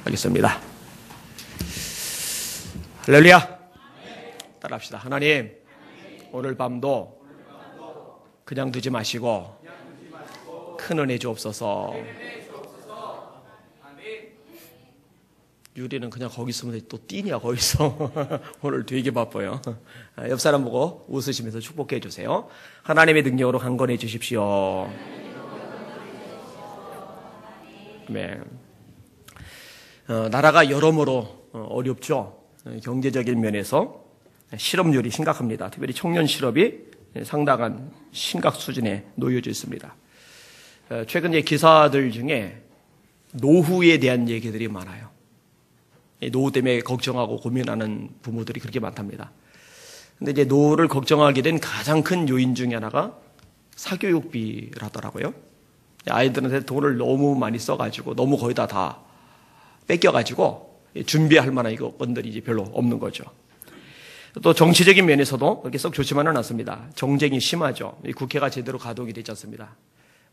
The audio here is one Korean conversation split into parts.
하겠습니다. 할렐루야. 따라합시다. 하나님, 오늘 밤도 그냥 두지 마시고 큰 은혜 주옵소서. 유리는 그냥 거기 있으면 또 뛰냐 거기서. 오늘 되게 바빠요. 옆 사람 보고 웃으시면서 축복해 주세요. 하나님의 능력으로 강건해 주십시오. 네. 나라가 여러모로 어렵죠. 경제적인 면에서 실업률이 심각합니다. 특별히 청년 실업이 상당한 심각 수준에 놓여져 있습니다. 최근 기사들 중에 노후에 대한 얘기들이 많아요. 노후 때문에 걱정하고 고민하는 부모들이 그렇게 많답니다. 근데 이제 노후를 걱정하게 된 가장 큰 요인 중에 하나가 사교육비라더라고요. 아이들한테 돈을 너무 많이 써가지고 너무 거의 다 뺏겨가지고 준비할 만한 것들이 이제 별로 없는 거죠. 또 정치적인 면에서도 그렇게 썩 좋지만은 않습니다. 정쟁이 심하죠. 국회가 제대로 가동이 되지 않습니다.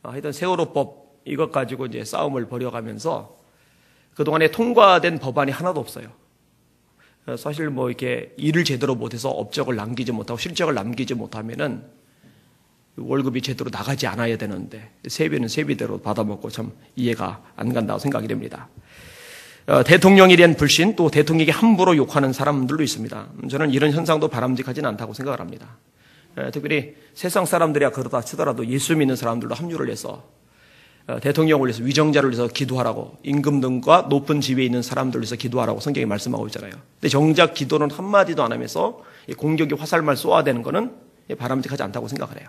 하여튼 세월호법 이것 가지고 이제 싸움을 벌여가면서 그동안에 통과된 법안이 하나도 없어요. 사실 이렇게 일을 제대로 못해서 업적을 남기지 못하고 실적을 남기지 못하면은 월급이 제대로 나가지 않아야 되는데 세비는 세비대로 받아먹고 참 이해가 안 간다고 생각이 됩니다. 대통령에 대한 불신, 또 대통령에게 함부로 욕하는 사람들도 있습니다. 저는 이런 현상도 바람직하지는 않다고 생각을 합니다. 특별히 세상 사람들이야 그러다 치더라도 예수 믿는 사람들도 합류를 해서 대통령을 위해서 위정자를 위해서 기도하라고, 임금 등과 높은 지위에 있는 사람들을 위해서 기도하라고 성경이 말씀하고 있잖아요. 근데 정작 기도는 한마디도 안 하면서 공격이 화살만 쏘아대는 것은 바람직하지 않다고 생각을 해요.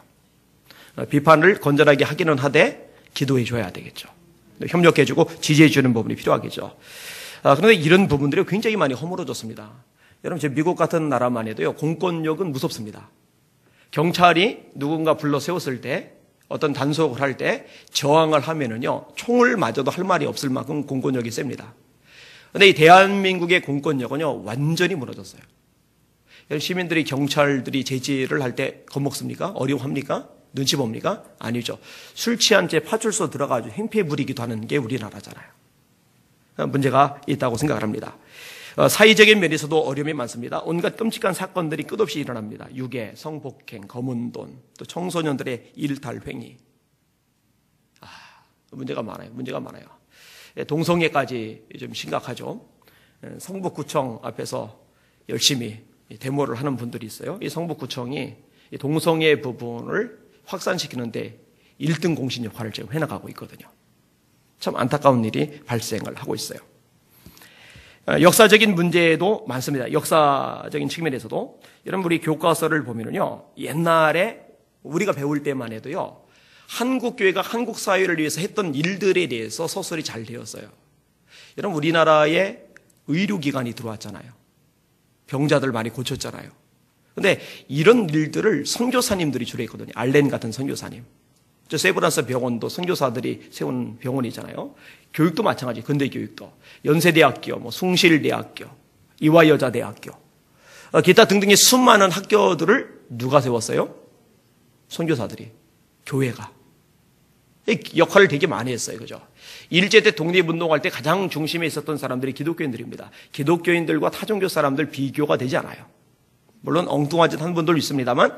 비판을 건전하게 하기는 하되 기도해 줘야 되겠죠. 협력해 주고 지지해 주는 부분이 필요하겠죠. 그런데 이런 부분들이 굉장히 많이 허물어졌습니다. 여러분, 제 미국 같은 나라만 해도요, 공권력은 무섭습니다. 경찰이 누군가 불러 세웠을 때, 어떤 단속을 할 때 저항을 하면은요, 총을 맞아도 할 말이 없을 만큼 공권력이 셉니다. 그런데 이 대한민국의 공권력은요, 완전히 무너졌어요. 시민들이 경찰들이 제지를 할 때 겁먹습니까? 어려워합니까? 눈치 봅니까? 아니죠. 술 취한 채 파출소 들어가서 행패 부리기도 하는 게 우리나라잖아요. 문제가 있다고 생각을 합니다. 사회적인 면에서도 어려움이 많습니다. 온갖 끔찍한 사건들이 끝없이 일어납니다. 유괴, 성폭행, 검은 돈, 또 청소년들의 일탈행위. 문제가 많아요. 동성애까지 좀 심각하죠. 성북구청 앞에서 열심히 데모를 하는 분들이 있어요. 이 성북구청이 동성애 부분을 확산시키는데 1등 공신 역할을 지금 해나가고 있거든요. 참 안타까운 일이 발생을 하고 있어요. 역사적인 문제도 많습니다. 역사적인 측면에서도 여러분, 우리 교과서를 보면은요, 옛날에 우리가 배울 때만 해도요, 한국 교회가 한국 사회를 위해서 했던 일들에 대해서 서술이 잘 되었어요. 여러분, 우리나라에 의료기관이 들어왔잖아요. 병자들 많이 고쳤잖아요. 근데 이런 일들을 선교사님들이 주로 했거든요. 알렌 같은 선교사님. 저 세브란스 병원도 선교사들이 세운 병원이잖아요. 교육도 마찬가지, 근대 교육도. 연세대학교, 숭실대학교, 이화여자대학교, 기타 등등의 수많은 학교들을 누가 세웠어요? 선교사들이, 교회가. 이 역할을 되게 많이 했어요. 그죠? 일제때 독립운동할 때 가장 중심에 있었던 사람들이 기독교인들입니다. 기독교인들과 타종교 사람들 비교가 되지 않아요. 물론 엉뚱한 짓 한 분들 있습니다만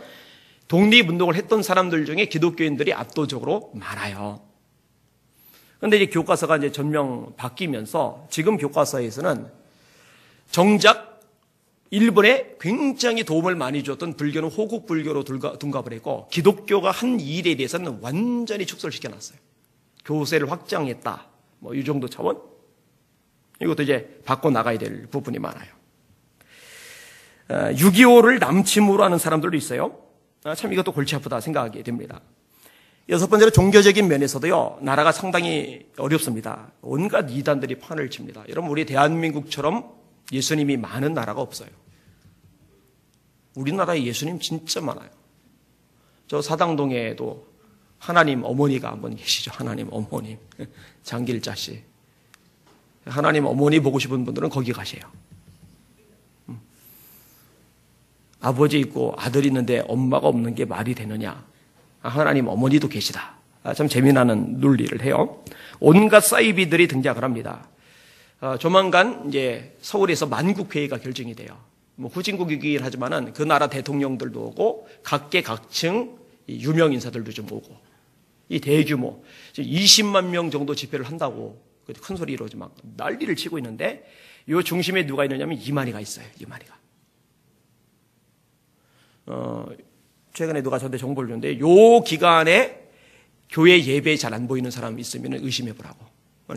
독립운동을 했던 사람들 중에 기독교인들이 압도적으로 많아요. 그런데 이제 교과서가 이제 전면 바뀌면서 지금 교과서에서는 정작 일본에 굉장히 도움을 많이 줬던 불교는 호국 불교로 둔갑을 했고 기독교가 한 일에 대해서는 완전히 축소시켜놨어요. 교세를 확장했다. 이 정도 차원? 이것도 이제 바꿔 나가야 될 부분이 많아요. 6.25를 남침으로 하는 사람들도 있어요. 참 이것도 골치 아프다 생각하게 됩니다. 여섯 번째로 종교적인 면에서도요, 나라가 상당히 어렵습니다. 온갖 이단들이 판을 칩니다. 여러분, 우리 대한민국처럼 예수님이 많은 나라가 없어요. 우리나라에 예수님 진짜 많아요. 저 사당동에도 하나님 어머니가 한 분 계시죠. 하나님 어머님. 장길자 씨. 하나님 어머니 보고 싶은 분들은 거기 가세요. 아버지 있고 아들 있는데 엄마가 없는 게 말이 되느냐. 하나님 어머니도 계시다. 참 재미나는 논리를 해요. 온갖 사이비들이 등장을 합니다. 조만간 이제 서울에서 만국회의가 결정이 돼요. 뭐 후진국이긴 하지만은 그 나라 대통령들도 오고 각계각층 유명 인사들도 좀 오고 이 대규모 20만 명 정도 집회를 한다고 큰 소리로 막 난리를 치고 있는데 이 중심에 누가 있느냐면 이만희가 있어요. 이만희가. 최근에 누가 저한테 정보를 줬는데 요 기간에 교회 예배에 잘 안 보이는 사람이 있으면 의심해 보라고.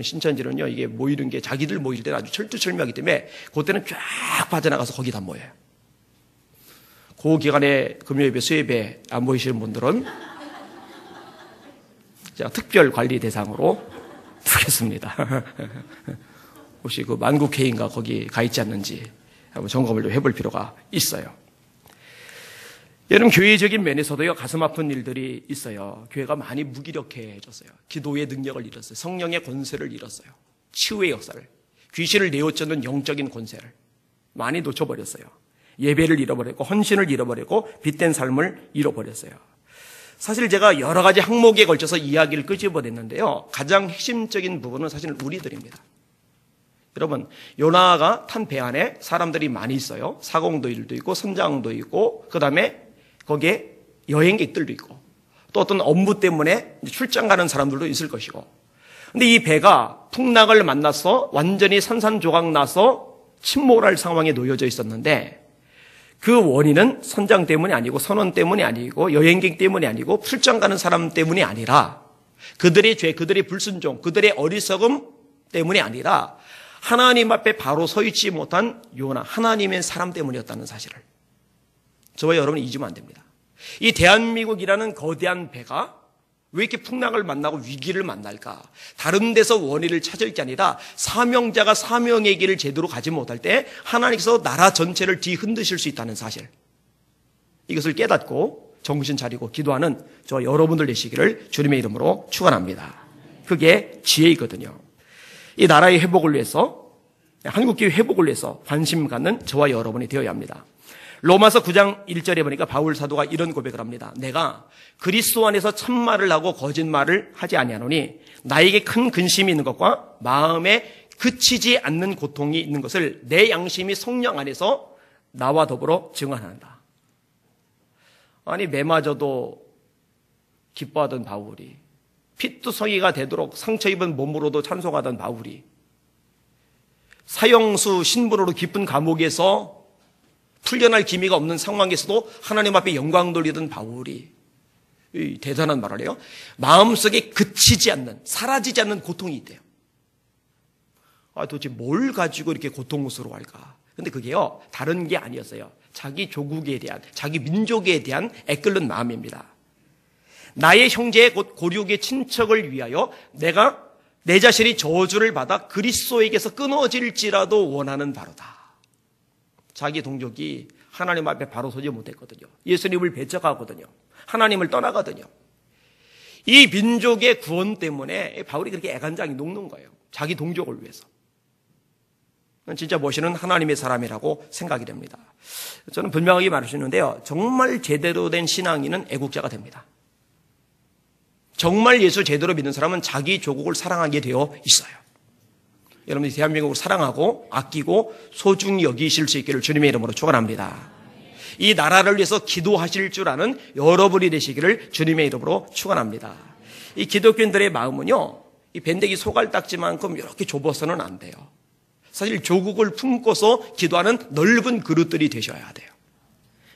신천지는요, 이게 모이는 게 자기들 모일 때는 아주 철두철미하기 때문에 그때는 쫙 빠져나가서 거기다 모여요. 그 기간에 금요예배, 수예배 안 보이시는 분들은 제가 특별 관리 대상으로 두겠습니다. 혹시 그 만국회의인가 거기 가 있지 않는지 한번 점검을 좀 해볼 필요가 있어요. 여러분, 교회적인 면에서도요, 가슴 아픈 일들이 있어요. 교회가 많이 무기력해졌어요. 기도의 능력을 잃었어요. 성령의 권세를 잃었어요. 치유의 역사를, 귀신을 내어쫓는 영적인 권세를 많이 놓쳐버렸어요. 예배를 잃어버렸고 헌신을 잃어버렸고 빛된 삶을 잃어버렸어요. 사실 제가 여러 가지 항목에 걸쳐서 이야기를 끄집어냈는데요, 가장 핵심적인 부분은 사실 우리들입니다. 여러분, 요나가 탄 배 안에 사람들이 많이 있어요. 사공도일도 있고 선장도 있고 그 다음에 거기에 여행객들도 있고 또 어떤 업무 때문에 출장 가는 사람들도 있을 것이고, 근데 이 배가 풍랑을 만나서 완전히 산산조각 나서 침몰할 상황에 놓여져 있었는데 그 원인은 선장 때문이 아니고 선원 때문이 아니고 여행객 때문이 아니고 출장 가는 사람 때문이 아니라 그들의 죄, 그들의 불순종, 그들의 어리석음 때문이 아니라 하나님 앞에 바로 서 있지 못한 요나, 하나님의 사람 때문이었다는 사실을 저와 여러분은 잊으면 안 됩니다. 이 대한민국이라는 거대한 배가 왜 이렇게 풍랑을 만나고 위기를 만날까? 다른 데서 원인을 찾을 게 아니라 사명자가 사명의 길을 제대로 가지 못할 때 하나님께서 나라 전체를 뒤흔드실 수 있다는 사실, 이것을 깨닫고 정신 차리고 기도하는 저와 여러분들 되시기를 주님의 이름으로 축원합니다. 그게 지혜이거든요. 이 나라의 회복을 위해서, 한국교회 회복을 위해서 관심 갖는 저와 여러분이 되어야 합니다. 로마서 9장 1절에 보니까 바울 사도가 이런 고백을 합니다. 내가 그리스도 안에서 참말을 하고 거짓말을 하지 아니하노니 나에게 큰 근심이 있는 것과 마음에 그치지 않는 고통이 있는 것을 내 양심이 성령 안에서 나와 더불어 증언한다. 아니, 매맞아도 기뻐하던 바울이, 핏두성이가 되도록 상처 입은 몸으로도 찬송하던 바울이, 사형수 신분으로 깊은 감옥에서 풀려날 기미가 없는 상황에서도 하나님 앞에 영광 돌리던 바울이 대단한 말을 해요. 마음속에 그치지 않는, 사라지지 않는 고통이 있대요. 도대체 뭘 가지고 이렇게 고통스러워할까? 근데 그게요, 다른 게 아니었어요. 자기 조국에 대한, 자기 민족에 대한 애끓는 마음입니다. 나의 형제 곧 고륙의 친척을 위하여 내가 내 자신이 저주를 받아 그리스도에게서 끊어질지라도 원하는 바로다. 자기 동족이 하나님 앞에 바로 서지 못했거든요. 예수님을 배척하거든요. 하나님을 떠나거든요. 이 민족의 구원 때문에 바울이 그렇게 애간장이 녹는 거예요. 자기 동족을 위해서. 진짜 멋있는 하나님의 사람이라고 생각이 됩니다. 저는 분명하게 말할 수 있는데요, 정말 제대로 된 신앙인은 애국자가 됩니다. 정말 예수 제대로 믿는 사람은 자기 조국을 사랑하게 되어 있어요. 여러분이 대한민국을 사랑하고 아끼고 소중히 여기실 수 있기를 주님의 이름으로 축원합니다. 이 나라를 위해서 기도하실 줄 아는 여러분이 되시기를 주님의 이름으로 축원합니다. 이 기독교인들의 마음은요, 이 밴데기 소갈딱지만큼 이렇게 좁아서는 안 돼요. 사실 조국을 품고서 기도하는 넓은 그릇들이 되셔야 돼요.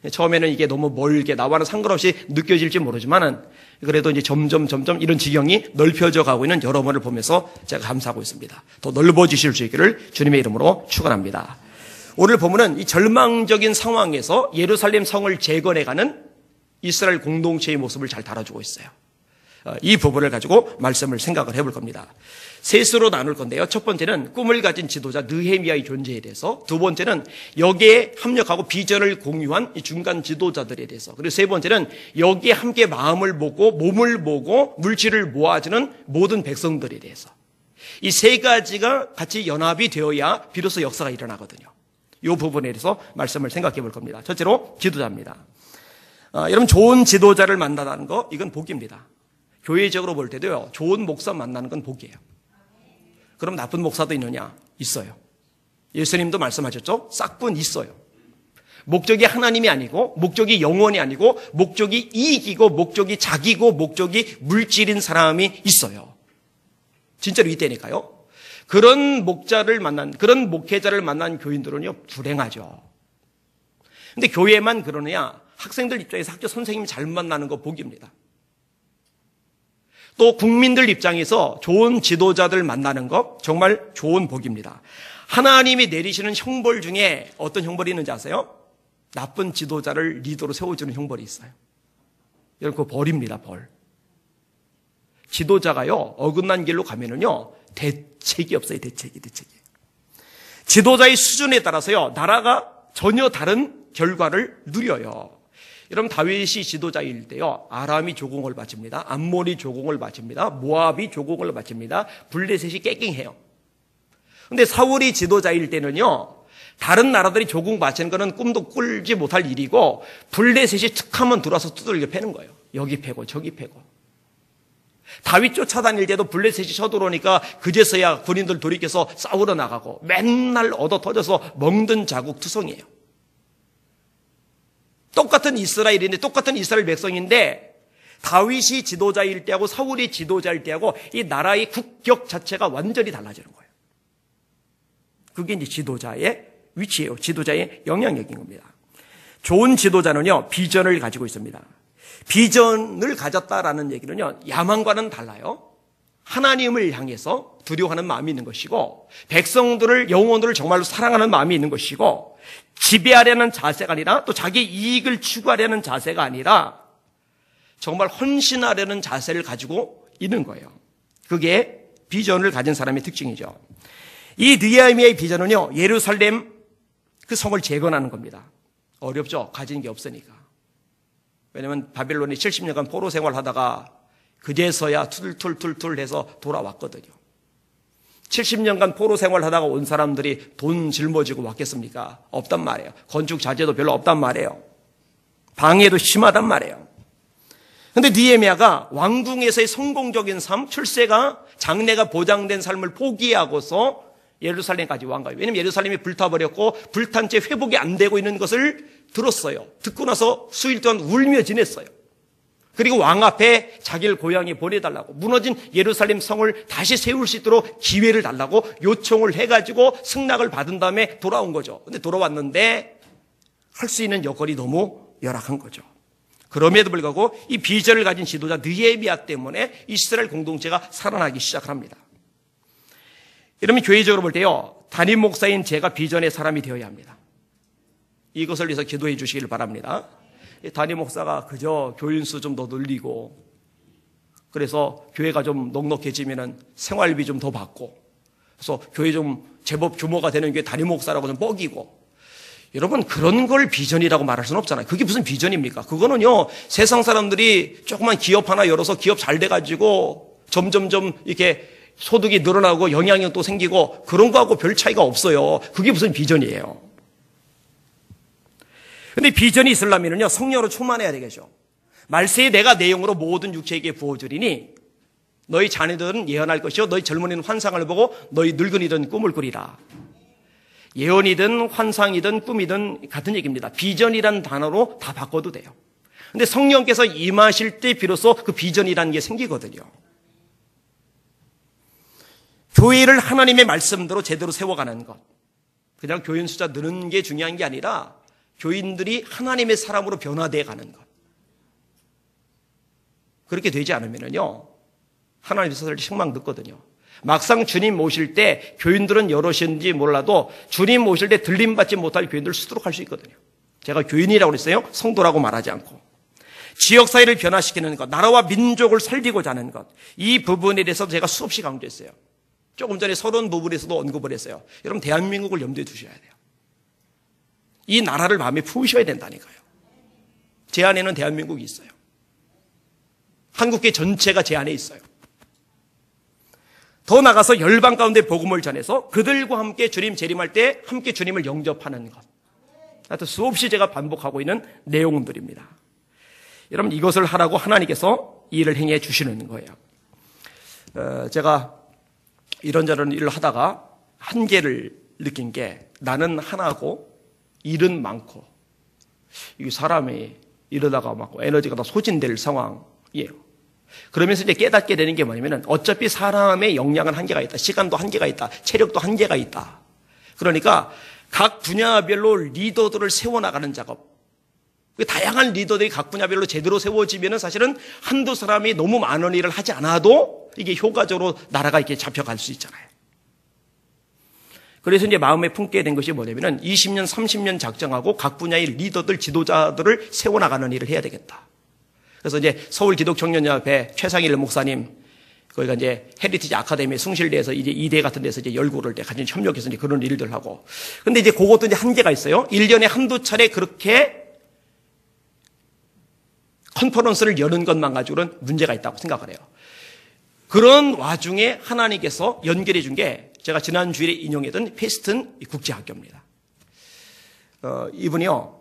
처음에는 이게 너무 멀게 나와는 상관없이 느껴질지 모르지만은 그래도 이제 점점 이런 지경이 넓혀져 가고 있는 여러분을 보면서 제가 감사하고 있습니다. 더 넓어지실 수 있기를 주님의 이름으로 축원합니다. 오늘 보면은 이 절망적인 상황에서 예루살렘 성을 재건해가는 이스라엘 공동체의 모습을 잘 다뤄주고 있어요. 이 부분을 가지고 말씀을 생각을 해볼 겁니다. 셋으로 나눌 건데요. 첫 번째는 꿈을 가진 지도자 느헤미야의 존재에 대해서, 두 번째는 여기에 합력하고 비전을 공유한 이 중간 지도자들에 대해서, 그리고 세 번째는 여기에 함께 마음을 보고 몸을 보고 물질을 모아주는 모든 백성들에 대해서, 이 세 가지가 같이 연합이 되어야 비로소 역사가 일어나거든요. 이 부분에 대해서 말씀을 생각해 볼 겁니다. 첫째로 지도자입니다. 여러분, 좋은 지도자를 만나다는 거, 이건 복입니다. 교회적으로 볼 때도요, 좋은 목사 만나는 건 복이에요. 그럼 나쁜 목사도 있느냐? 있어요. 예수님도 말씀하셨죠? 싹뿐 있어요. 목적이 하나님이 아니고, 목적이 영원이 아니고, 목적이 이익이고, 목적이 자기고, 목적이 물질인 사람이 있어요. 진짜로 이때니까요. 그런 그런 목회자를 만난 교인들은요, 불행하죠. 근데 교회만 그러느냐? 학생들 입장에서 학교 선생님 잘 만나는 거 복입니다. 또 국민들 입장에서 좋은 지도자들 만나는 것 정말 좋은 복입니다. 하나님이 내리시는 형벌 중에 어떤 형벌이 있는지 아세요? 나쁜 지도자를 리더로 세워주는 형벌이 있어요. 여러분, 그거 벌입니다, 벌. 지도자가요, 어긋난 길로 가면은요, 대책이 없어요, 대책이. 지도자의 수준에 따라서요, 나라가 전혀 다른 결과를 누려요. 여러분, 다윗이 지도자일 때요, 아람이 조공을 바칩니다. 암몬이 조공을 바칩니다. 모압이 조공을 바칩니다. 블레셋이 깨갱해요. 근데 사울이 지도자일 때는요, 다른 나라들이 조공 바치는 거는 꿈도 꿀지 못할 일이고, 블레셋이 툭하면 들어와서 두들겨 패는 거예요. 여기 패고 저기 패고. 다윗 쫓아다닐 때도 블레셋이 쳐들어오니까 그제서야 군인들 돌이켜서 싸우러 나가고, 맨날 얻어 터져서 멍든 자국 투성이에요. 똑같은 이스라엘인데, 똑같은 이스라엘 백성인데, 다윗이 지도자일 때하고 사울이 지도자일 때하고 이 나라의 국격 자체가 완전히 달라지는 거예요. 그게 이제 지도자의 위치예요. 지도자의 영향력인 겁니다. 좋은 지도자는요, 비전을 가지고 있습니다. 비전을 가졌다라는 얘기는요, 야망과는 달라요. 하나님을 향해서 두려워하는 마음이 있는 것이고, 백성들을, 영혼들을 정말로 사랑하는 마음이 있는 것이고, 지배하려는 자세가 아니라, 또 자기 이익을 추구하려는 자세가 아니라 정말 헌신하려는 자세를 가지고 있는 거예요. 그게 비전을 가진 사람의 특징이죠. 이 느헤미야의 비전은요, 예루살렘 그 성을 재건하는 겁니다. 어렵죠? 가진 게 없으니까. 왜냐하면 바빌론이 70년간 포로 생활하다가 그제서야 툴툴툴툴 해서 돌아왔거든요. 70년간 포로 생활하다가 온 사람들이 돈 짊어지고 왔겠습니까? 없단 말이에요. 건축 자재도 별로 없단 말이에요. 방해도 심하단 말이에요. 근데 느헤미야가 왕궁에서의 성공적인 삶, 출세가, 장래가 보장된 삶을 포기하고서 예루살렘까지 온 거예요. 왜냐하면 예루살렘이 불타버렸고 불탄 채 회복이 안 되고 있는 것을 들었어요. 듣고 나서 수일 동안 울며 지냈어요. 그리고 왕 앞에 자기를 고향에 보내달라고, 무너진 예루살렘 성을 다시 세울 수 있도록 기회를 달라고 요청을 해가지고 승낙을 받은 다음에 돌아온 거죠. 근데 돌아왔는데 할 수 있는 여건이 너무 열악한 거죠. 그럼에도 불구하고 이 비전을 가진 지도자 느헤미야 때문에 이스라엘 공동체가 살아나기 시작합니다. 이러면 교회적으로 볼 때요, 담임 목사인 제가 비전의 사람이 되어야 합니다. 이것을 위해서 기도해 주시길 바랍니다. 담임 목사가 그저 교인 수 좀 더 늘리고, 그래서 교회가 좀 넉넉해지면은 생활비 좀 더 받고, 그래서 교회 좀 제법 규모가 되는 게 담임 목사라고 좀 뻐기고, 여러분, 그런 걸 비전이라고 말할 수는 없잖아요. 그게 무슨 비전입니까? 그거는요, 세상 사람들이 조그만 기업 하나 열어서 기업 잘 돼가지고 점점점 이렇게 소득이 늘어나고 영향력도 생기고 그런 거하고 별 차이가 없어요. 그게 무슨 비전이에요. 근데 비전이 있으려면요, 성령으로 충만해야 되겠죠. 말세에 내가 내 영으로 모든 육체에게 부어주리니 너희 자녀들은 예언할 것이요 너희 젊은이는 환상을 보고 너희 늙은이든 꿈을 꾸리라. 예언이든 환상이든 꿈이든 같은 얘기입니다. 비전이라는 단어로 다 바꿔도 돼요. 근데 성령께서 임하실 때 비로소 그 비전이라는 게 생기거든요. 교회를 하나님의 말씀대로 제대로 세워가는 것, 그냥 교인 숫자 느는 게 중요한 게 아니라 교인들이 하나님의 사람으로 변화되어 가는 것. 그렇게 되지 않으면요, 하나님께서 책망 듣거든요. 막상 주님 모실 때 교인들은 여럿인지 몰라도 주님 모실 때 들림받지 못할 교인들 수두룩할 수 있거든요. 제가 교인이라고 그랬어요. 성도라고 말하지 않고. 지역사회를 변화시키는 것, 나라와 민족을 살리고자 하는 것, 이 부분에 대해서 제가 수없이 강조했어요. 조금 전에 서론 부분에서도 언급을 했어요. 여러분, 대한민국을 염두에 두셔야 돼요. 이 나라를 마음에 품으셔야 된다니까요. 제 안에는 대한민국이 있어요. 한국계 전체가 제 안에 있어요. 더 나가서 열방 가운데 복음을 전해서 그들과 함께 주님 재림할 때 함께 주님을 영접하는 것. 하여튼 수없이 제가 반복하고 있는 내용들입니다. 여러분, 이것을 하라고 하나님께서 일을 행해 주시는 거예요. 제가 이런저런 일을 하다가 한계를 느낀 게 나는 하나고 일은 많고 이 사람이 이러다가 막 에너지가 다 소진될 상황이에요. 그러면서 이제 깨닫게 되는 게 뭐냐면은 어차피 사람의 역량은 한계가 있다. 시간도 한계가 있다. 체력도 한계가 있다. 그러니까 각 분야별로 리더들을 세워나가는 작업. 다양한 리더들이 각 분야별로 제대로 세워지면은 사실은 한두 사람이 너무 많은 일을 하지 않아도 이게 효과적으로 나라가 이렇게 잡혀갈 수 있잖아요. 그래서 이제 마음에 품게 된 것이 뭐냐면은 20년, 30년 작정하고 각 분야의 리더들, 지도자들을 세워나가는 일을 해야 되겠다. 그래서 이제 서울기독청년연합회 최상일 목사님, 거기가 이제 헤리티지 아카데미 숭실대에서 이제 이대 같은 데서 이제 열구를 같이 협력해서 이제 그런 일들 하고. 근데 이제 그것도 이제 한계가 있어요. 1년에 한두 차례 그렇게 컨퍼런스를 여는 것만 가지고는 문제가 있다고 생각을 해요. 그런 와중에 하나님께서 연결해 준 게 제가 지난 주일에 인용했던 페스튼 국제학교입니다. 이분이요,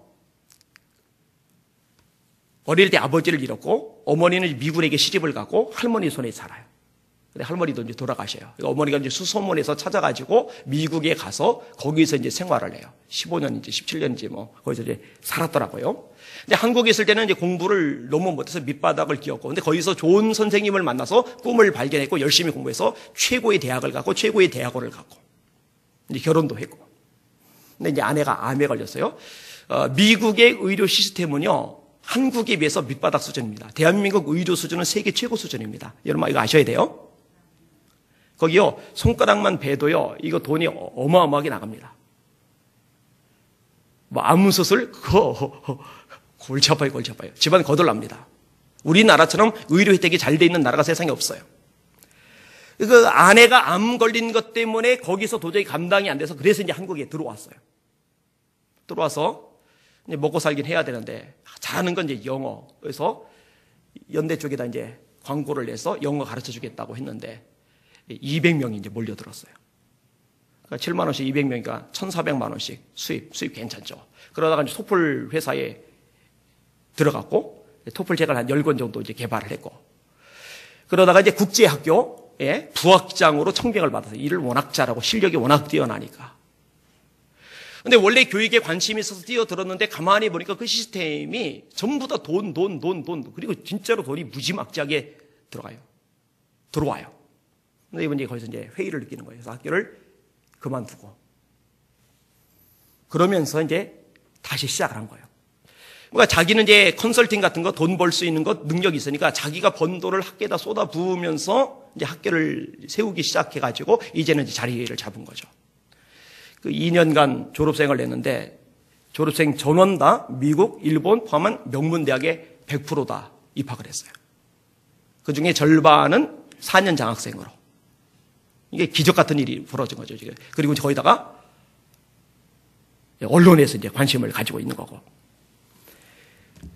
어릴 때 아버지를 잃었고 어머니는 미국에 시집을 가고 할머니 손에 살아요. 근데 할머니도 이제 돌아가셔요. 어머니가 이제 수소문에서 찾아가지고 미국에 가서 거기서 이제 생활을 해요. 15년인지 17년인지 뭐 거기서 이제 살았더라고요. 근데 한국에 있을 때는 이제 공부를 너무 못해서 밑바닥을 끼었고, 근데 거기서 좋은 선생님을 만나서 꿈을 발견했고 열심히 공부해서 최고의 대학을 가고 최고의 대학원을 가고 이제 결혼도 했고. 근데 이제 아내가 암에 걸렸어요. 미국의 의료 시스템은요, 한국에 비해서 밑바닥 수준입니다. 대한민국 의료 수준은 세계 최고 수준입니다. 여러분 이거 아셔야 돼요. 거기요, 손가락만 베도요, 이거 돈이 어마어마하게 나갑니다. 뭐 암수술 그거 골치 아파요. 집안 거덜납니다. 우리나라처럼 의료 혜택이 잘 돼 있는 나라가 세상에 없어요. 그 아내가 암 걸린 것 때문에 거기서 도저히 감당이 안 돼서 그래서 이제 한국에 들어왔어요. 들어와서 이제 먹고 살긴 해야 되는데 잘하는 건 이제 영어. 그래서 연대 쪽에다 이제 광고를 내서 영어 가르쳐 주겠다고 했는데 200명이 이제 몰려들었어요. 그러니까 7만 원씩 200명이니까 1,400만 원씩 수입 괜찮죠. 그러다가 이제 토플 회사에 들어갔고, 토플 책을 한 10권 정도 이제 개발을 했고, 그러다가 이제 국제학교에 부학장으로 청빙을 받아서 일을 워낙 잘하고 실력이 워낙 뛰어나니까. 근데 원래 교육에 관심이 있어서 뛰어들었는데 가만히 보니까 그 시스템이 전부 다 돈. 그리고 진짜로 돈이 무지막지하게 들어와요. 근데 이번 이제 거기서 이제 회의를 느끼는 거예요. 그래서 학교를 그만두고. 그러면서 이제 다시 시작을 한 거예요. 그러니까 자기는 이제 컨설팅 같은 거 돈 벌 수 있는 것 능력이 있으니까 자기가 번 돈을 학교에다 쏟아 부으면서 이제 학교를 세우기 시작해가지고 이제는 이제 자리를 잡은 거죠. 그 2년간 졸업생을 냈는데 졸업생 전원 다 미국, 일본 포함한 명문대학에 100% 다 입학을 했어요. 그 중에 절반은 4년 장학생으로. 이게 기적 같은 일이 벌어진 거죠, 지금. 그리고 거기다가 언론에서 이제 관심을 가지고 있는 거고.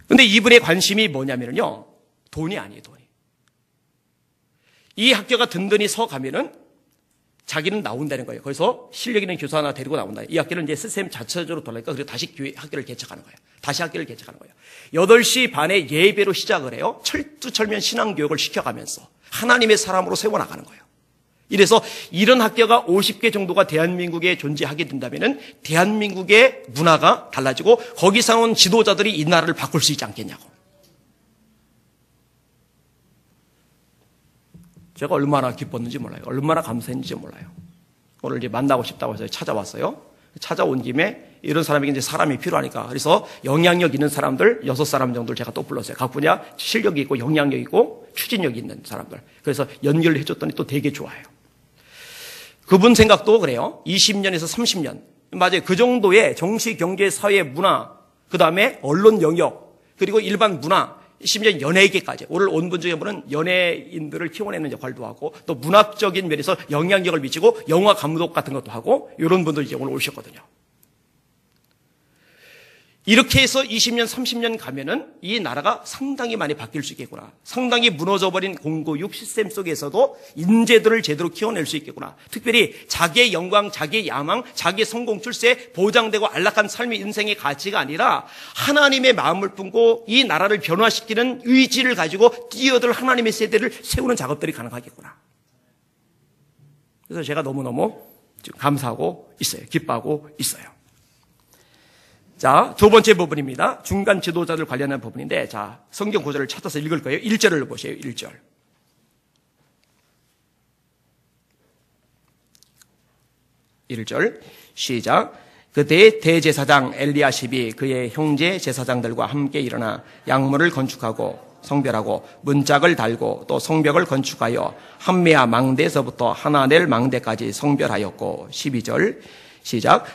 근데 이분의 관심이 뭐냐면요, 돈이 아니에요, 돈이. 이 학교가 든든히 서 가면은 자기는 나온다는 거예요. 거기서 실력 있는 교사 하나 데리고 나온다. 이 학교는 이제 시스템 자체적으로 돌아가니까 그리고 다시 학교를 개척하는 거예요. 8시 반에 예배로 시작을 해요. 철두철미한 신앙교육을 시켜가면서 하나님의 사람으로 세워나가는 거예요. 이래서 이런 학교가 50개 정도가 대한민국에 존재하게 된다면은 대한민국의 문화가 달라지고 거기서 온 지도자들이 이 나라를 바꿀 수 있지 않겠냐고. 제가 얼마나 기뻤는지 몰라요. 얼마나 감사했는지 몰라요. 오늘 이제 만나고 싶다고 해서 찾아왔어요. 찾아온 김에 이런 사람에게 이제 사람이 필요하니까. 그래서 영향력 있는 사람들 6사람 정도를 제가 또 불렀어요. 각 분야 실력이 있고 영향력 있고 추진력이 있는 사람들. 그래서 연결을 해줬더니 또 되게 좋아요. 그분 생각도 그래요. 20년에서 30년. 맞아요. 그 정도의 정치, 경제, 사회, 문화, 그 다음에 언론 영역, 그리고 일반 문화, 심지어 연예계까지. 오늘 온 분 중에 분은 연예인들을 키워내는 역할도 하고 또 문학적인 면에서 영향력을 미치고 영화 감독 같은 것도 하고 이런 분들 이제 오늘 오셨거든요. 이렇게 해서 20년, 30년 가면은 이 나라가 상당히 많이 바뀔 수 있겠구나. 상당히 무너져버린 공교육 시스템 속에서도 인재들을 제대로 키워낼 수 있겠구나. 특별히 자기의 영광, 자기의 야망, 자기의 성공 출세, 보장되고 안락한 삶의 인생의 가치가 아니라 하나님의 마음을 품고 이 나라를 변화시키는 의지를 가지고 뛰어들 하나님의 세대를 세우는 작업들이 가능하겠구나. 그래서 제가 너무너무 지금 감사하고 있어요. 기뻐하고 있어요. 자, 두 번째 부분입니다. 중간 지도자들 관련한 부분인데, 자, 성경 구절을 찾아서 읽을 거예요. 1절을 보세요. 1절. 1절 시작. 그때 대제사장 엘리야십이 그의 형제 제사장들과 함께 일어나 양문을 건축하고 성별하고 문짝을 달고 또 성벽을 건축하여 한메아 망대에서부터 하나넬 망대까지 성별하였고 12절 시작.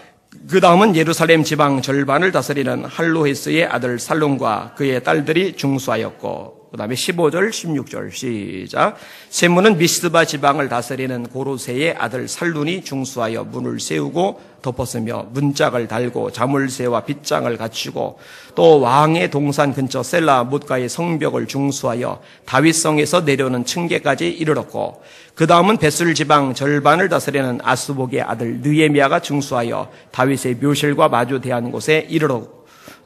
그 다음은 예루살렘 지방 절반을 다스리는 할로헤스의 아들 살룸과 그의 딸들이 중수하였고 그 다음에 15절 16절 시작. 셈문은 미스바 지방을 다스리는 고로세의 아들 살룬이 중수하여 문을 세우고 덮었으며 문짝을 달고 자물쇠와 빗장을 갖추고 또 왕의 동산 근처 셀라 못가의 성벽을 중수하여 다윗성에서 내려오는 층계까지 이르렀고 그 다음은 베슬 지방 절반을 다스리는 아스복의 아들 느헤미야가 중수하여 다윗의 묘실과 마주대한 곳에 이르렀고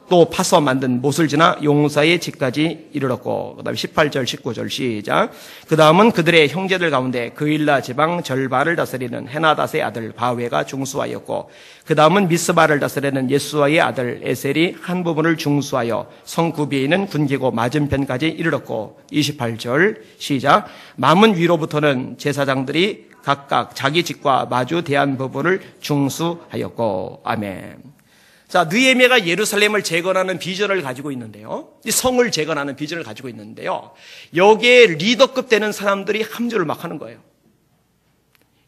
또 파서 만든 못을 지나 용사의 집까지 이르렀고 그 다음에 18절 19절 시작. 그 다음은 그들의 형제들 가운데 그일라 지방 절반을 다스리는 헤나닷의 아들 바웨가 중수하였고 그 다음은 미스바를 다스리는 예수아의 아들 에셀이 한 부분을 중수하여 성구비에 있는 군기고 맞은편까지 이르렀고 28절 시작. 마문 위로부터는 제사장들이 각각 자기 집과 마주 대한 부분을 중수하였고 아멘. 자, 느헤미야가 예루살렘을 재건하는 비전을 가지고 있는데요. 이 성을 재건하는 비전을 가지고 있는데요. 여기에 리더급 되는 사람들이 합주를 막 하는 거예요.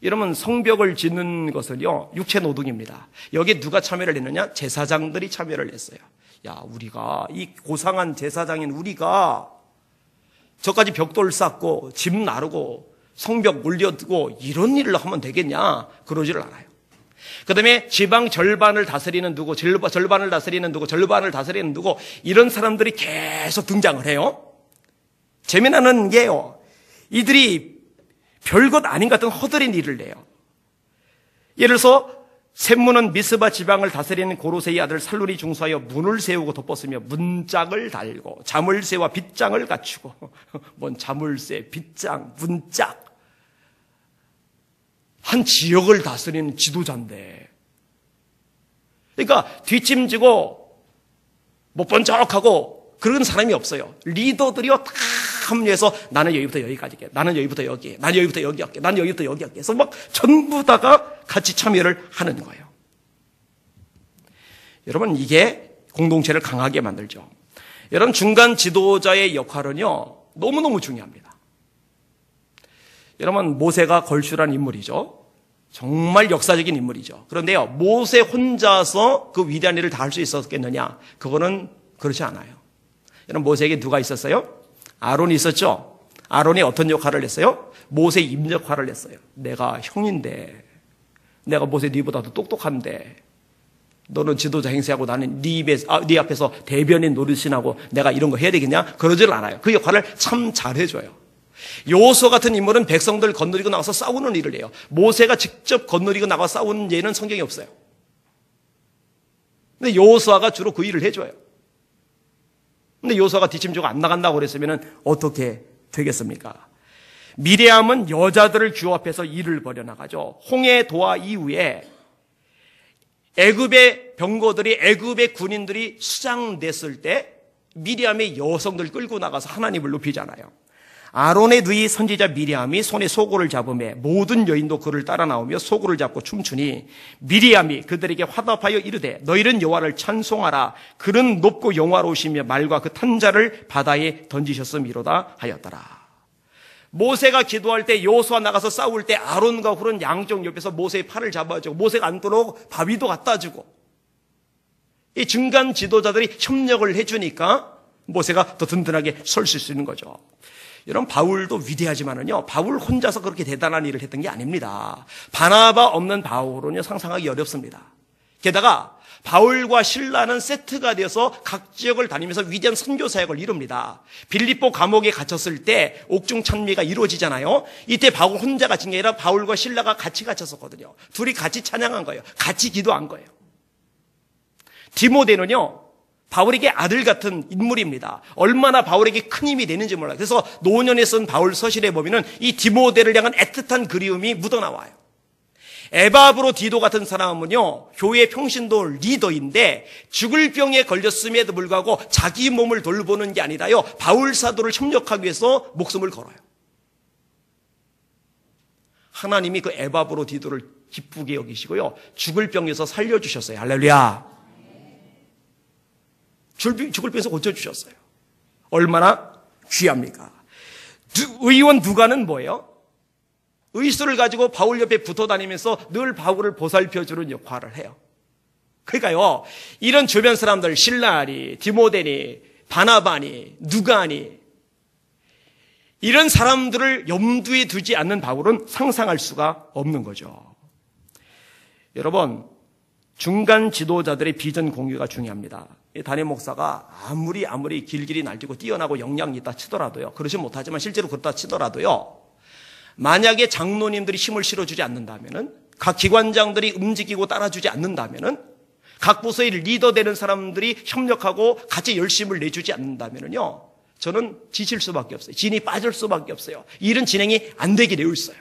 이러면 성벽을 짓는 것은요, 육체 노동입니다. 여기에 누가 참여를 했느냐? 제사장들이 참여를 했어요. 야, 우리가, 이 고상한 제사장인 우리가 저까지 벽돌 쌓고 집 나르고 성벽 올려두고 이런 일을 하면 되겠냐? 그러지를 않아요. 그 다음에 지방 절반을 다스리는 누구, 절반을 다스리는 누구, 절반을 다스리는 누구, 이런 사람들이 계속 등장을 해요. 재미나는 게요, 이들이 별것 아닌 것 같은 허드렛 일을 내요. 예를 들어서 셈문은 미스바 지방을 다스리는 고로세의 아들 살룬이 중수하여 문을 세우고 덮었으며 문짝을 달고 자물쇠와 빗장을 갖추고 뭔 자물쇠, 빗장, 문짝, 한 지역을 다스리는 지도자인데, 그러니까 뒷짐지고 못 본 척하고 그런 사람이 없어요. 리더들이요 다 합류해서 나는 여기부터 여기까지 할게, 나는 여기부터 여기, 나는 여기부터 여기 할게, 나는 여기부터 여기 할게. 그래서 막 전부 다가 같이 참여를 하는 거예요. 여러분, 이게 공동체를 강하게 만들죠. 여러분, 중간 지도자의 역할은요 너무너무 중요합니다. 여러분, 모세가 걸출한 인물이죠. 정말 역사적인 인물이죠. 그런데요, 모세 혼자서 그 위대한 일을 다 할 수 있었겠느냐? 그거는 그렇지 않아요. 여러분, 모세에게 누가 있었어요? 아론이 있었죠. 아론이 어떤 역할을 했어요? 모세 임 역할을 했어요. 내가 형인데, 내가 모세 네보다도 똑똑한데, 너는 지도자 행세하고 나는 네 앞에서 대변인 노릇이나고 내가 이런 거 해야 되겠냐? 그러질 않아요. 그 역할을 참 잘해줘요. 여호수아 같은 인물은 백성들 건너리고 나가서 싸우는 일을 해요. 모세가 직접 건너리고 나가 싸우는 예는 성경에 없어요. 근데 여호수아가 주로 그 일을 해줘요. 근데 여호수아가 뒷짐지고 안 나간다고 그랬으면 어떻게 되겠습니까? 미레암은 여자들을 규합해서 일을 벌여나가죠. 홍해 도하 이후에 애굽의 병거들이, 애굽의 군인들이 수장됐을 때 미리암의 여성들 끌고 나가서 하나님을 높이잖아요. 아론의 누이 선지자 미리암이 손에 소고를 잡으며 모든 여인도 그를 따라 나오며 소고를 잡고 춤추니 미리암이 그들에게 화답하여 이르되 너희는 여호와를 찬송하라. 그는 높고 영화로우시며 말과 그 탄자를 바다에 던지셨음이로다 하였더라. 모세가 기도할 때, 여호수아 나가서 싸울 때 아론과 훌은 양쪽 옆에서 모세의 팔을 잡아주고 모세가 앉도록 바위도 갖다 주고, 이 중간 지도자들이 협력을 해주니까 모세가 더 든든하게 설 수 있는 거죠. 여러분, 바울도 위대하지만은요, 바울 혼자서 그렇게 대단한 일을 했던 게 아닙니다. 바나바 없는 바울은요, 상상하기 어렵습니다. 게다가 바울과 실라는 세트가 되어서 각 지역을 다니면서 위대한 선교 사역을 이룹니다. 빌립보 감옥에 갇혔을 때 옥중 찬미가 이루어지잖아요. 이때 바울 혼자 갇힌 게 아니라 바울과 실라가 같이 갇혔었거든요. 둘이 같이 찬양한 거예요. 같이 기도한 거예요. 디모데는요, 바울에게 아들 같은 인물입니다. 얼마나 바울에게 큰 힘이 되는지 몰라요. 그래서 노년에 쓴 바울 서실에 보면은 이 디모데를 향한 애틋한 그리움이 묻어나와요. 에바브로디도 같은 사람은요, 교회 평신도 리더인데 죽을 병에 걸렸음에도 불구하고 자기 몸을 돌보는 게 아니라요, 바울 사도를 협력하기 위해서 목숨을 걸어요. 하나님이 그 에바브로디도를 기쁘게 여기시고요, 죽을 병에서 살려주셨어요. 할렐루야. 죽을 병에서 고쳐주셨어요. 얼마나 귀합니까? 의원 누가는 뭐예요? 의술을 가지고 바울 옆에 붙어 다니면서 늘 바울을 보살펴주는 역할을 해요. 그러니까요, 이런 주변 사람들, 실라니, 디모데니, 바나바니, 누가니, 이런 사람들을 염두에 두지 않는 바울은 상상할 수가 없는 거죠. 여러분, 중간 지도자들의 비전 공유가 중요합니다. 담임 목사가 아무리 길길이 날뛰고 뛰어나고 역량이 있다 치더라도요, 그러지 못하지만 실제로 그렇다 치더라도요, 만약에 장로님들이 힘을 실어주지 않는다면은, 각 기관장들이 움직이고 따라주지 않는다면은, 각 부서의 리더 되는 사람들이 협력하고 같이 열심을 내주지 않는다면은요, 저는 지칠 수밖에 없어요. 진이 빠질 수밖에 없어요. 일은 진행이 안 되게 되어 있어요.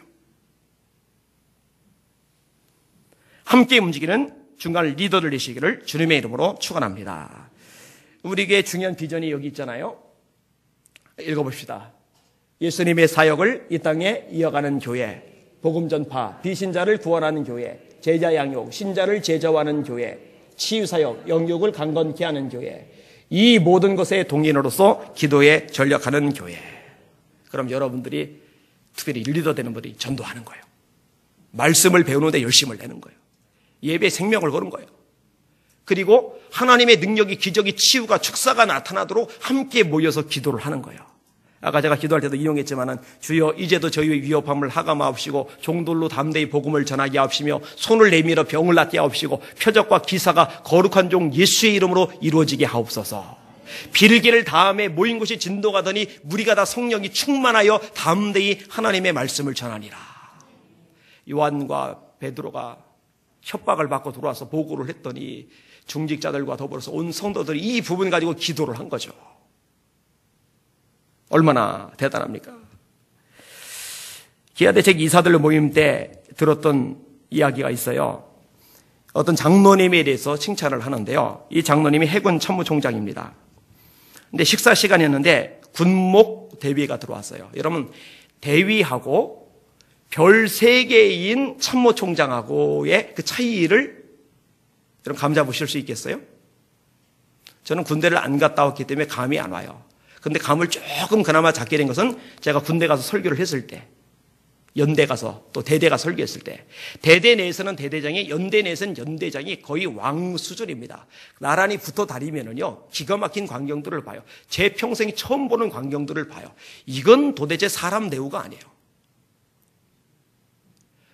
함께 움직이는 중간 리더를 내시기를 주님의 이름으로 축원합니다. 우리에게 중요한 비전이 여기 있잖아요. 읽어봅시다. 예수님의 사역을 이 땅에 이어가는 교회, 복음 전파, 비신자를 구원하는 교회, 제자 양육, 신자를 제자화하는 교회, 치유사역, 영육을 강건케 하는 교회, 이 모든 것의 동인으로서 기도에 전력하는 교회. 그럼 여러분들이 특별히 리더 되는 분들이 전도하는 거예요. 말씀을 배우는데 열심을 내는 거예요. 예배에 생명을 거는 거예요. 그리고 하나님의 능력이, 기적이, 치유가, 축사가 나타나도록 함께 모여서 기도를 하는 거예요. 아까 제가 기도할 때도 인용했지만은, 주여 이제도 저희의 위협함을 하감하옵시고 종들로 담대히 복음을 전하게 하옵시며 손을 내밀어 병을 낫게 하옵시고 표적과 기사가 거룩한 종 예수의 이름으로 이루어지게 하옵소서. 빌기를 다음에 모인 곳이 진동하더니 무리가 다 성령이 충만하여 담대히 하나님의 말씀을 전하니라. 요한과 베드로가 협박을 받고 들어와서 보고를 했더니 중직자들과 더불어서 온 성도들이 이 부분 가지고 기도를 한 거죠. 얼마나 대단합니까? 기아대책 이사들 모임 때 들었던 이야기가 있어요. 어떤 장로님에 대해서 칭찬을 하는데요, 이 장로님이 해군 참모총장입니다. 근데 식사 시간이었는데 군목 대위가 들어왔어요. 여러분, 대위하고 별 3개인 참모총장하고의 그 차이를 여러분 감 잡으실 수 있겠어요? 저는 군대를 안 갔다 왔기 때문에 감이 안 와요. 근데 감을 조금 그나마 잡게 된 것은 제가 군대 가서 설교를 했을 때, 연대 가서 또 대대 가서 설교했을 때, 대대 내에서는 대대장이, 연대 내에서는 연대장이 거의 왕 수준입니다. 나란히 붙어 다니면은요, 기가 막힌 광경들을 봐요. 제 평생에 처음 보는 광경들을 봐요. 이건 도대체 사람 대우가 아니에요.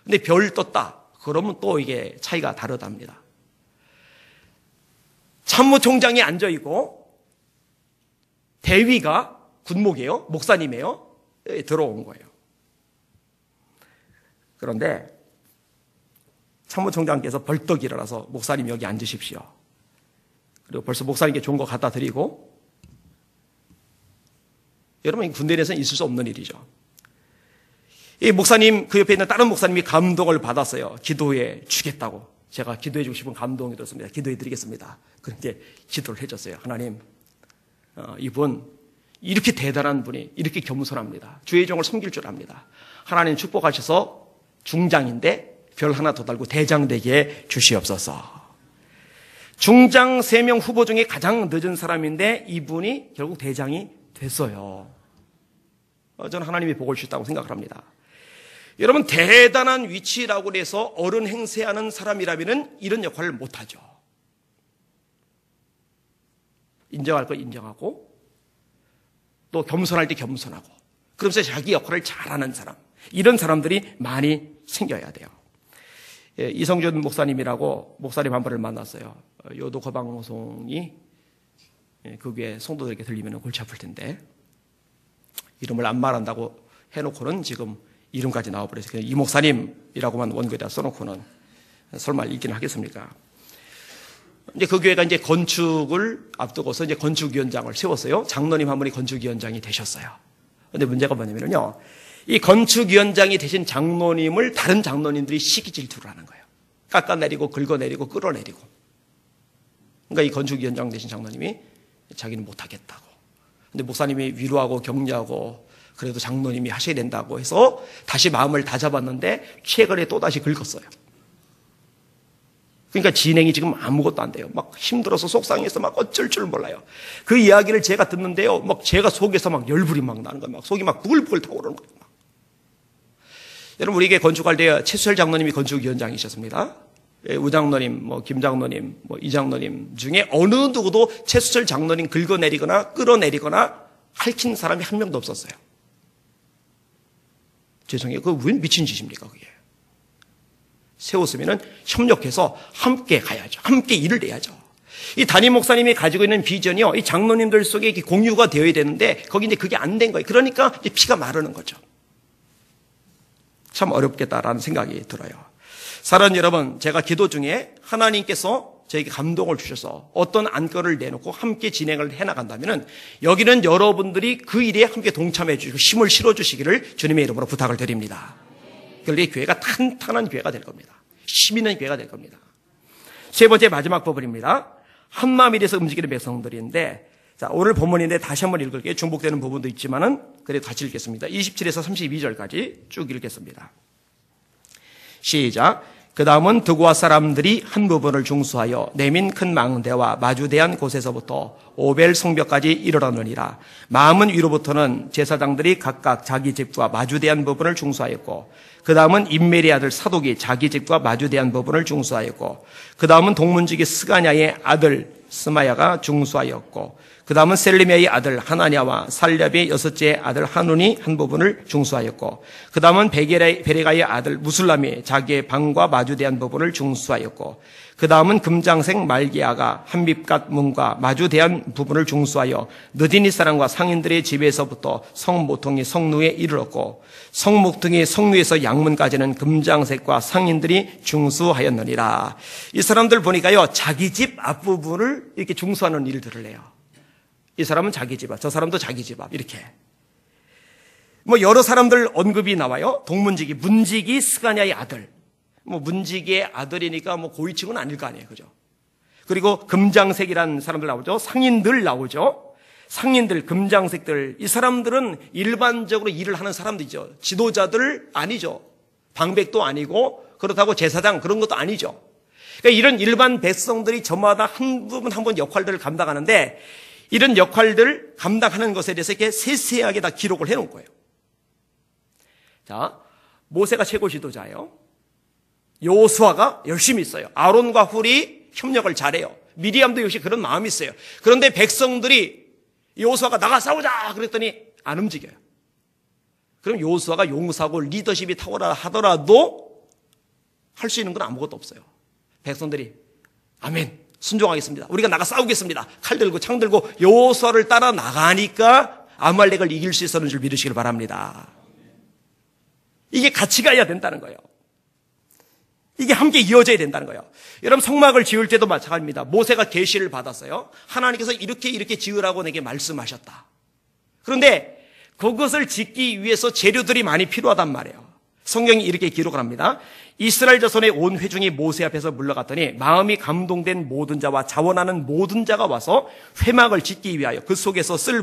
근데 별 떴다 그러면 또 이게 차이가 다르답니다. 참모총장이 앉아있고 대위가 군목이에요, 목사님이에요, 들어온 거예요. 그런데 참모총장께서 벌떡 일어나서 목사님 여기 앉으십시오. 그리고 벌써 목사님께 좋은 거 갖다 드리고, 여러분 군대 내에서는 있을 수 없는 일이죠. 이 목사님 그 옆에 있는 다른 목사님이 감동을 받았어요. 기도해 주겠다고. 제가 기도해 주고 싶은 감동이 들었습니다. 기도해 드리겠습니다. 그런데 기도를 해줬어요. 하나님, 이분 이렇게 대단한 분이 이렇게 겸손합니다. 주의 종을 섬길 줄 압니다. 하나님 축복하셔서 중장인데 별 하나 더 달고 대장 되게 주시옵소서. 중장 3명 후보 중에 가장 늦은 사람인데 이분이 결국 대장이 됐어요. 저는 하나님이 복을 주셨다고 생각을 합니다. 여러분, 대단한 위치라고 해서 어른 행세하는 사람이라면 이런 역할을 못하죠. 인정할 거 인정하고, 또 겸손할 때 겸손하고, 그러면서 자기 역할을 잘하는 사람, 이런 사람들이 많이 생겨야 돼요. 이성준 목사님이라고 목사님 한 분을 만났어요. 요도 거방송이 그 위에 성도들에게 들리면 골치 아플 텐데, 이름을 안 말한다고 해놓고는 지금 이름까지 나와버려서 이 목사님이라고만 원고에다 써놓고는 설마 읽기는 하겠습니까? 이제 그 교회가 이제 건축을 앞두고서 이제 건축위원장을 세웠어요. 장로님 한 분이 건축위원장이 되셨어요. 근데 문제가 뭐냐면요, 이 건축위원장이 되신 장로님을 다른 장로님들이 시기 질투를 하는 거예요. 깎아내리고 긁어내리고 끌어내리고. 그러니까 이 건축위원장 되신 장로님이 자기는 못하겠다고. 근데 목사님이 위로하고 격려하고 그래도 장로님이 하셔야 된다고 해서 다시 마음을 다잡았는데 최근에 또다시 긁었어요. 그러니까 진행이 지금 아무것도 안 돼요. 막 힘들어서 속상해서 막 어쩔 줄 몰라요. 그 이야기를 제가 듣는데요. 막 제가 속에서 막 열불이 막 나는 거예요. 막 속이 막 부글부글 타오르는 거예요. 막. 여러분, 우리에게 건축할 때 최수철 장로님이 건축위원장이셨습니다. 우장로님, 김장로님, 이장로님 중에 어느 누구도 최수철 장로님 긁어내리거나 끌어내리거나 핥힌 사람이 한 명도 없었어요. 죄송해요. 그거 왜 미친 짓입니까, 그게? 세웠으면은 협력해서 함께 가야죠. 함께 일을 내야죠. 이 담임 목사님이 가지고 있는 비전이요, 이 장로님들 속에 이렇게 공유가 되어야 되는데, 거기 이제 그게 안 된 거예요. 그러니까 이제 피가 마르는 거죠. 참 어렵겠다라는 생각이 들어요. 사랑하는 여러분, 제가 기도 중에 하나님께서 저에게 감동을 주셔서 어떤 안건을 내놓고 함께 진행을 해나간다면 여기는 여러분들이 그 일에 함께 동참해 주시고 힘을 실어주시기를 주님의 이름으로 부탁을 드립니다. 그런데 교회가 탄탄한 교회가 될 겁니다. 힘 있는 교회가 될 겁니다. 세 번째 마지막 부분입니다. 한마음이 돼서 움직이는 백성들인데, 자, 오늘 본문인데 다시 한번 읽을게요. 중복되는 부분도 있지만은 그래도 같이 읽겠습니다. 27에서 32절까지 쭉 읽겠습니다. 시작. 그 다음은 드고아 사람들이 한 부분을 중수하여 내민 큰 망대와 마주대한 곳에서부터 오벨 성벽까지 이르렀느니라. 마음은 위로부터는 제사장들이 각각 자기 집과 마주대한 부분을 중수하였고, 그 다음은 임메리 아들 사독이 자기 집과 마주대한 부분을 중수하였고, 그 다음은 동문지기 스가냐의 아들 스마야가 중수하였고, 그 다음은 셀리메의 아들 하나냐와 살렙의 여섯째 아들 하눈이 한 부분을 중수하였고, 그 다음은 베레가의 아들 무술람이 자기의 방과 마주대한 부분을 중수하였고, 그 다음은 금장색 말기야가 한밉갓 문과 마주대한 부분을 중수하여 느디니 사람과 상인들의 집에서부터 성모퉁이 성루에 이르렀고, 성모퉁이 성루에서 양문까지는 금장색과 상인들이 중수하였느니라. 이 사람들 보니까요, 자기 집 앞부분을 이렇게 중수하는 일들을 해요. 이 사람은 자기 집 앞, 저 사람도 자기 집 앞, 이렇게. 여러 사람들 언급이 나와요. 동문지기, 문지기 스가냐의 아들. 문지기의 아들이니까 고위층은 아닐 거 아니에요. 그죠? 그리고 금장색이라는 사람들 나오죠. 상인들 나오죠. 상인들, 금장색들. 이 사람들은 일반적으로 일을 하는 사람들이죠. 지도자들 아니죠. 방백도 아니고, 그렇다고 제사장 그런 것도 아니죠. 그러니까 이런 일반 백성들이 저마다 한 부분 한 번 역할들을 감당하는데, 이런 역할들 감당하는 것에 대해서 이렇게 세세하게 다 기록을 해놓은 거예요. 자, 모세가 최고 지도자예요. 여호수아가 열심히 있어요. 아론과 훌이 협력을 잘해요. 미리암도 역시 그런 마음이 있어요. 그런데 백성들이 여호수아가 나가 싸우자 그랬더니 안 움직여요. 그럼 여호수아가 용사고 리더십이 탁월하다 하더라도 할 수 있는 건 아무것도 없어요. 백성들이 아멘, 순종하겠습니다. 우리가 나가 싸우겠습니다. 칼 들고 창 들고 여호수아를 따라 나가니까 아말렉을 이길 수 있었는 줄 믿으시길 바랍니다. 이게 같이 가야 된다는 거예요. 이게 함께 이어져야 된다는 거예요. 여러분, 성막을 지을 때도 마찬가지입니다. 모세가 계시를 받았어요. 하나님께서 이렇게 지으라고 내게 말씀하셨다. 그런데 그것을 짓기 위해서 재료들이 많이 필요하단 말이에요. 성경이 이렇게 기록을 합니다. 이스라엘 자손의 온 회중이 모세 앞에서 물러갔더니 마음이 감동된 모든 자와 자원하는 모든 자가 와서 회막을 짓기 위하여 그 속에서 쓸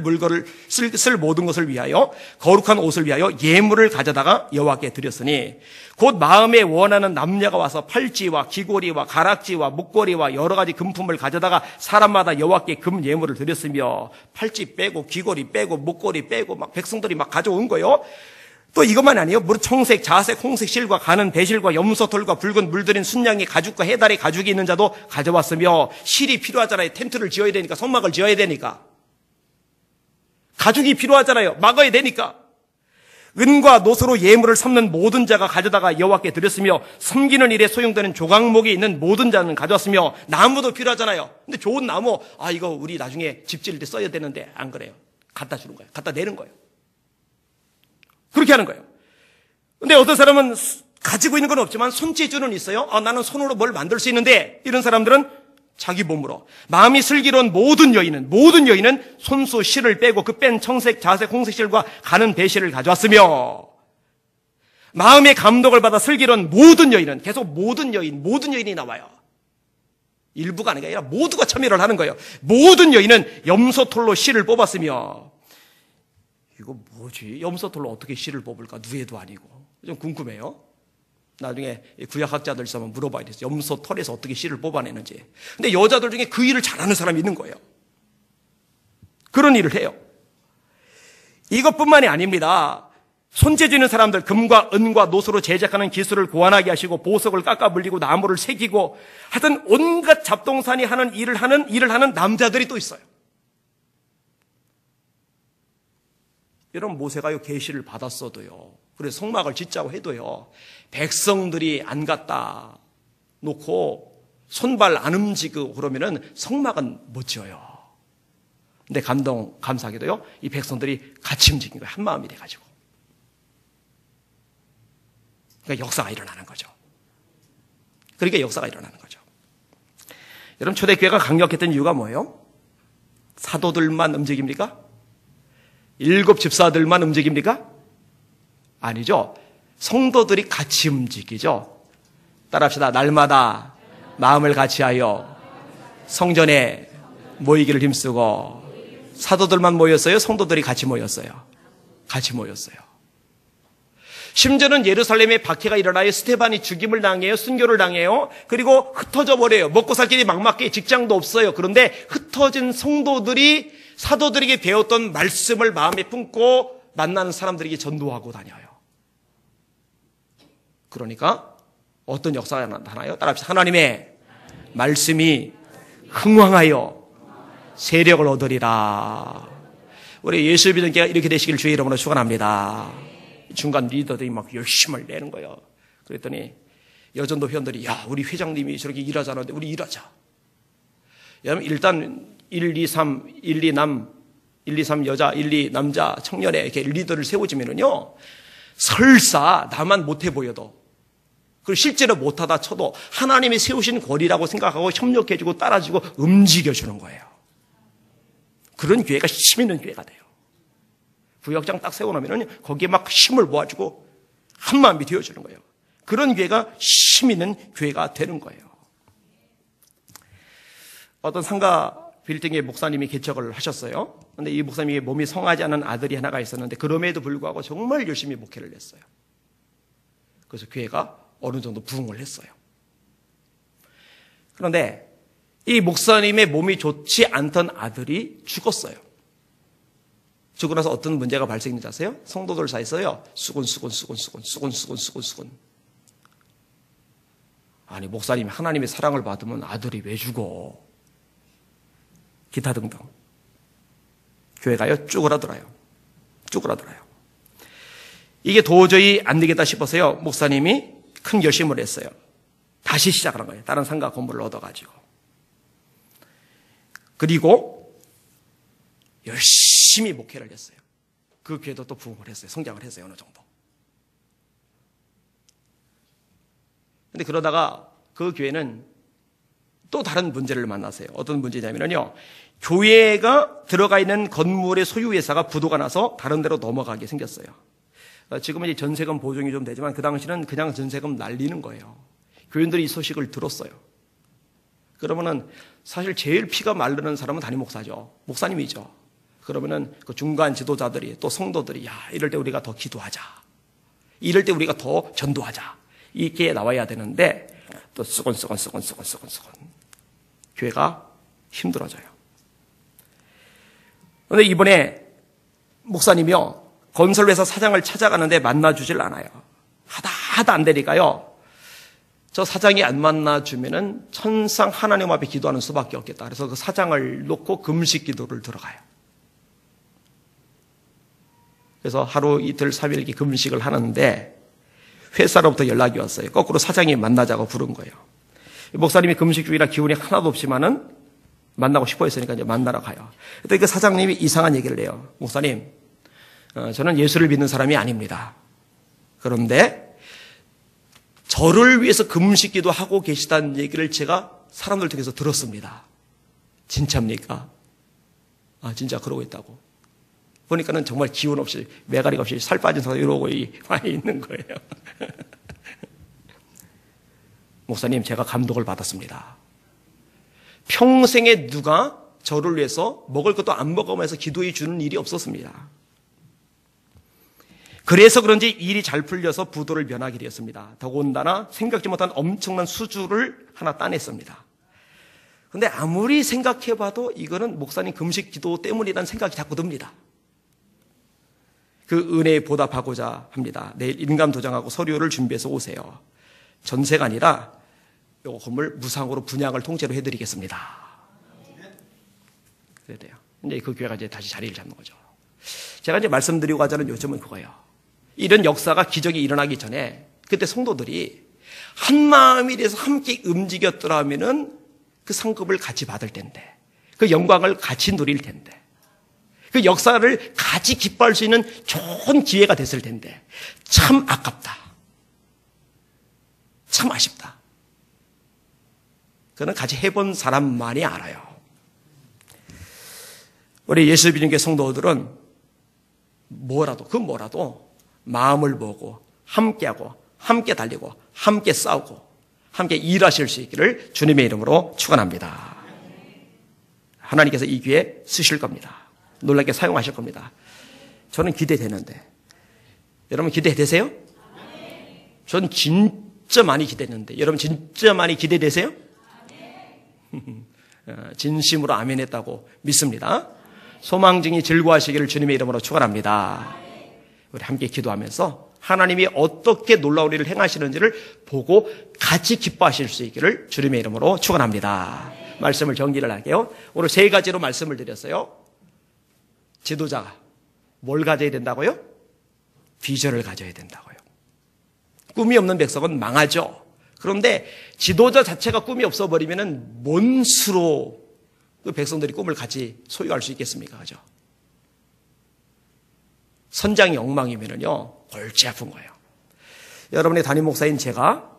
모든 것을 위하여 거룩한 옷을 위하여 예물을 가져다가 여호와께 드렸으니 곧 마음에 원하는 남녀가 와서 팔찌와 귀고리와 가락지와 목걸이와 여러 가지 금품을 가져다가 사람마다 여호와께 금 예물을 드렸으며 팔찌 빼고 귀고리 빼고 목걸이 빼고 막 백성들이 막 가져온 거예요. 또 이것만 아니에요. 무릇 청색, 자색, 홍색 실과 가는 배실과 염소털과 붉은 물들인 순양의 가죽과 해달의 가죽이 있는 자도 가져왔으며 실이 필요하잖아요. 텐트를 지어야 되니까, 성막을 지어야 되니까. 가죽이 필요하잖아요. 막아야 되니까. 은과 노소로 예물을 삼는 모든 자가 가져다가 여호와께 드렸으며 섬기는 일에 소용되는 조각목이 있는 모든 자는 가져왔으며 나무도 필요하잖아요. 근데 좋은 나무, 이거 우리 나중에 집 지을 때 써야 되는데 안 그래요. 갖다 주는 거예요. 갖다 내는 거예요. 그렇게 하는 거예요. 근데 어떤 사람은 가지고 있는 건 없지만 손재주는 있어요. 나는 손으로 뭘 만들 수 있는데, 이런 사람들은 자기 몸으로. 마음이 슬기로운 모든 여인은 손수 실을 빼고 그 뺀 청색, 자색, 홍색 실과 가는 배실을 가져왔으며, 마음의 감동을 받아 슬기로운 모든 여인은, 계속 모든 여인이 나와요. 일부가 아니라 모두가 참여를 하는 거예요. 모든 여인은 염소털로 씨를 뽑았으며, 이거 뭐지? 염소털로 어떻게 씨를 뽑을까? 누에도 아니고. 좀 궁금해요. 나중에 구약학자들 있으면 물어봐야 돼요. 염소털에서 어떻게 씨를 뽑아내는지. 근데 여자들 중에 그 일을 잘하는 사람이 있는 거예요. 그런 일을 해요. 이것뿐만이 아닙니다. 손재주 있는 사람들, 금과 은과 노소로 제작하는 기술을 고안하게 하시고 보석을 깎아 물리고 나무를 새기고 하여튼 온갖 잡동사니 하는 일을 하는 남자들이 또 있어요. 여러분, 모세가요 계시를 받았어도요, 그래서 성막을 짓자고 해도요, 백성들이 안 갖다 놓고 손발 안 움직이고 그러면은 성막은 못 지어요. 근데 감사하게도요, 이 백성들이 같이 움직인 거예요. 한 마음이 돼가지고. 그러니까 역사가 일어나는 거죠. 여러분, 초대교회가 강력했던 이유가 뭐예요? 사도들만 움직입니까? 7 집사들만 움직입니까? 아니죠. 성도들이 같이 움직이죠. 따라합시다. 날마다 마음을 같이하여 성전에 모이기를 힘쓰고. 사도들만 모였어요? 성도들이 같이 모였어요? 같이 모였어요. 심지어는 예루살렘에 박해가 일어나요. 스테반이 죽임을 당해요. 순교를 당해요. 그리고 흩어져 버려요. 먹고 살 길이 막막해. 직장도 없어요. 그런데 흩어진 성도들이 사도들에게 배웠던 말씀을 마음에 품고 만나는 사람들에게 전도하고 다녀요. 그러니까 어떤 역사가 나타나요? 따라합시다. 하나님의 말씀이 흥왕하여 세력을 얻으리라. 우리 예수 믿는 교회가 이렇게 되시길 주의 이름으로 축원합니다. 중간 리더들이 막 열심을 내는 거예요. 그랬더니 여전도 회원들이, 야, 우리 회장님이 저렇게 일하자는데 우리 일하자. 여러분, 일단 1, 2, 3 여자, 1, 2 남자, 청년의 이렇게 리더를 세워지면은요, 설사 나만 못해 보여도, 그리고 실제로 못하다 쳐도 하나님이 세우신 권위라고 생각하고 협력해주고 따라주고 움직여주는 거예요. 그런 교회가 힘 있는 교회가 돼요. 구역장 딱 세워놓으면 거기에 막 힘을 모아주고 한마음이 되어주는 거예요. 그런 교회가 힘 있는 교회가 되는 거예요. 어떤 상가 빌딩에 목사님이 개척을 하셨어요. 그런데 이 목사님이 몸이 성하지 않은 아들이 하나가 있었는데 그럼에도 불구하고 정말 열심히 목회를 했어요. 그래서 교회가 어느 정도 부흥을 했어요. 그런데 이 목사님의 몸이 좋지 않던 아들이 죽었어요. 죽고 나서 어떤 문제가 발생했는지 아세요? 성도들 사이에서요, 수군. 아니, 목사님이 하나님의 사랑을 받으면 아들이 왜 죽어? 기타 등등. 교회가요, 쭈그라들어요. 이게 도저히 안 되겠다 싶어서요, 목사님이 큰 결심을 했어요. 다시 시작하는 거예요. 다른 상가 건물을 얻어가지고. 그리고 열심히 목회를 했어요. 그 교회도 또 부흥을 했어요. 성장을 했어요. 어느 정도. 근데 그러다가 그 교회는 또 다른 문제를 만났어요. 어떤 문제냐면요, 교회가 들어가 있는 건물의 소유회사가 부도가 나서 다른 데로 넘어가게 생겼어요. 지금은 이제 전세금 보증이 좀 되지만 그 당시는 그냥 전세금 날리는 거예요. 교인들이 이 소식을 들었어요. 그러면은 사실 제일 피가 마르는 사람은 담임 목사죠. 목사님이죠. 그러면은 그 중간 지도자들이 또 성도들이, 야, 이럴 때 우리가 더 기도하자. 이럴 때 우리가 더 전도하자. 이게 나와야 되는데 또 쓰곤. 교회가 힘들어져요. 그런데 이번에 목사님이요, 건설회사 사장을 찾아가는데 만나주질 않아요. 하다 안 되니까요, 저 사장이 안 만나주면은 천상 하나님 앞에 기도하는 수밖에 없겠다. 그래서 그 사장을 놓고 금식 기도를 들어가요. 그래서 하루 이틀 3일 이렇게 금식을 하는데 회사로부터 연락이 왔어요. 거꾸로 사장이 만나자고 부른 거예요. 목사님이 금식 중이라 기운이 하나도 없지만은 만나고 싶어 했으니까 이제 만나러 가요. 그때 그 사장님이 이상한 얘기를 해요. 목사님, 저는 예수를 믿는 사람이 아닙니다. 그런데 저를 위해서 금식기도 하고 계시다는 얘기를 제가 사람들 통해서 들었습니다. 진짜입니까? 아, 진짜 그러고 있다고. 보니까는 정말 기운 없이, 매가리가 없이 살 빠진 사람이 이러고 많이 있는 거예요. 목사님, 제가 감독을 받았습니다. 평생에 누가 저를 위해서 먹을 것도 안 먹으면서 기도해 주는 일이 없었습니다. 그래서 그런지 일이 잘 풀려서 부도를 면하게 되었습니다. 더군다나 생각지 못한 엄청난 수주를 하나 따냈습니다. 그런데 아무리 생각해봐도 이거는 목사님 금식 기도 때문이라는 생각이 자꾸 듭니다. 그 은혜에 보답하고자 합니다. 내일 인감도장하고 서류를 준비해서 오세요. 전세가 아니라 요 건물 무상으로 분양을 통째로 해드리겠습니다. 그래야 돼요. 이제 그 교회가 이제 다시 자리를 잡는 거죠. 제가 이제 말씀드리고 하자는 요점은 그거예요. 이런 역사가 기적이 일어나기 전에 그때 성도들이 한 마음이 돼서 함께 움직였더라면은 그 상급을 같이 받을 텐데, 그 영광을 같이 누릴 텐데, 그 역사를 같이 기뻐할 수 있는 좋은 기회가 됐을 텐데, 참 아깝다. 참 아쉽다. 그는 같이 해본 사람만이 알아요. 우리 예수 믿는 게 성도들은 뭐라도 마음을 모으고 함께하고 함께 달리고 함께 싸우고 함께 일하실 수 있기를 주님의 이름으로 축원합니다. 하나님께서 이 기회에 쓰실 겁니다. 놀랍게 사용하실 겁니다. 저는 기대되는데 여러분 기대되세요? 전 진짜 많이 기대했는데 여러분 진짜 많이 기대되세요? 진심으로 아멘 했다고 믿습니다. 소망증이 즐거워하시기를 주님의 이름으로 축원합니다. 우리 함께 기도하면서 하나님이 어떻게 놀라운 일을 행하시는지를 보고 같이 기뻐하실 수 있기를 주님의 이름으로 축원합니다. 말씀을 정리를 할게요. 오늘 세 가지로 말씀을 드렸어요. 지도자가 뭘 가져야 된다고요? 비전을 가져야 된다고요. 꿈이 없는 백성은 망하죠. 그런데 지도자 자체가 꿈이 없어버리면 뭔 수로 그 백성들이 꿈을 같이 소유할 수 있겠습니까? 그죠? 선장이 엉망이면요, 골치 아픈 거예요. 여러분의 담임 목사인 제가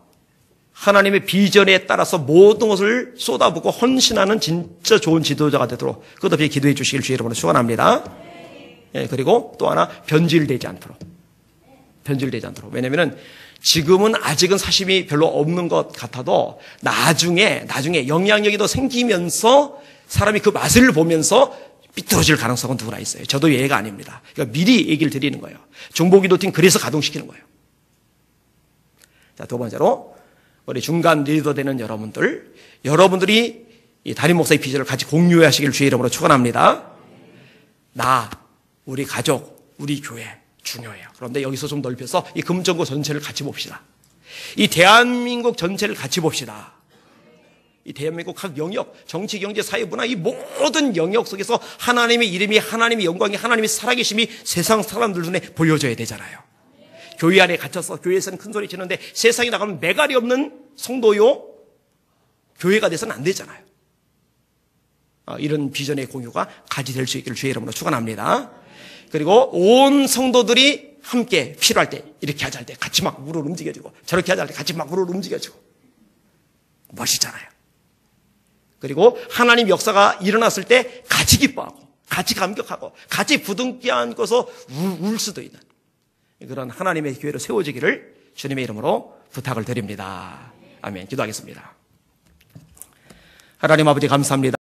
하나님의 비전에 따라서 모든 것을 쏟아붓고 헌신하는 진짜 좋은 지도자가 되도록 끝없이 기도해 주시길 주의 이름으로 축원합니다. 예, 그리고 또 하나 변질되지 않도록. 왜냐면은 지금은 아직은 사심이 별로 없는 것 같아도 나중에 영향력이 더 생기면서 사람이 그 맛을 보면서 삐뚤어질 가능성은 누구나 있어요. 저도 예외가 아닙니다. 그러니까 미리 얘기를 드리는 거예요. 중보기도팀 그래서 가동시키는 거예요. 자, 두 번째로 우리 중간 리더 되는 여러분들이 이 담임 목사의 비전을 같이 공유하시길 주의 이름으로 축원합니다. 우리 가족, 우리 교회 중요해요. 그런데 여기서 좀 넓혀서 이 금정고 전체를 같이 봅시다. 이 대한민국 전체를 같이 봅시다. 이 대한민국 각 영역, 정치, 경제, 사회, 문화 이 모든 영역 속에서 하나님의 이름이, 하나님의 영광이, 하나님의 살아계심이 세상 사람들 눈에 보여져야 되잖아요. 교회 안에 갇혀서 교회에서는 큰 소리 치는데 세상에 나가면 매갈이 없는 성도요 교회가 돼서는 안 되잖아요. 이런 비전의 공유가 같이 될 수 있기를 주의 이름으로 축원합니다. 그리고 온 성도들이 함께 필요할 때 이렇게 하자 할 때 같이 막 우르르 움직여지고 저렇게 하자 할 때 같이 막 우르르 움직여지고 멋있잖아요. 그리고 하나님 역사가 일어났을 때 같이 기뻐하고 같이 감격하고 같이 부둥켜 안고서 울 수도 있는 그런 하나님의 교회로 세워지기를 주님의 이름으로 부탁을 드립니다. 아멘. 기도하겠습니다. 하나님 아버지 감사합니다.